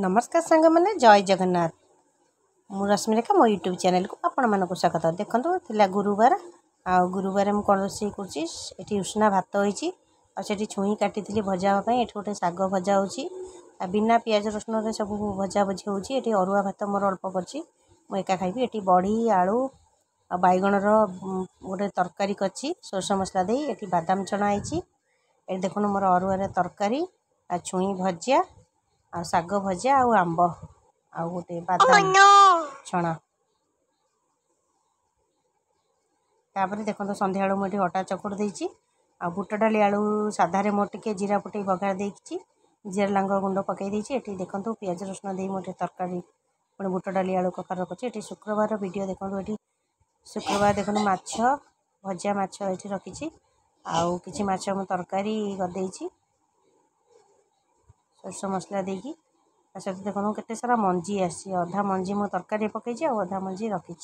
नमस्कार सांग मैंने जय जगन्नाथ मु रश्मिरेखा मो यूट्यूब चैनल को आपण मानक स्वागत। देखो थिला गुरुवार आ गुरुवार मुझे कौन रोषे कर उष्णा भात होती और छुई काटी भजापी ये गोटे शाग भजा हो बिना पियाज रसुण सब भजा भजी होती अरुआ भात मोर अल्प कर एका खाइबी। ये बड़ी आलू आ बैगण गोटे तरकारी करछि सोरष मसला दे ये बादाम चना ये देखो मोर अरुआ तरकारी आ छुई भजिया आ शाग भजा आंब आ गोटे बादाम छणा। तापर देखो संध्या बेलू मुझे अटा चकुड़ देती आ बुट डाली आलू साधारे मोर टे जीरा फुटे बघार देती जीरा लांग गुंड पकई देती। ये देखो पियाज रसुण दे मोटे तरकारी पुणी बुट डाली आलू कखार रखी। शुक्रवार वीडियो देखो ये शुक्रवार देखो माछ भजा माछ ये रखी आउ कि माछ तरकारी करदेची सोरष मसला देकी देखो केते सारा मंजी आसी अधा मंजी मो तरकारी पकई अधा मंजी रखी।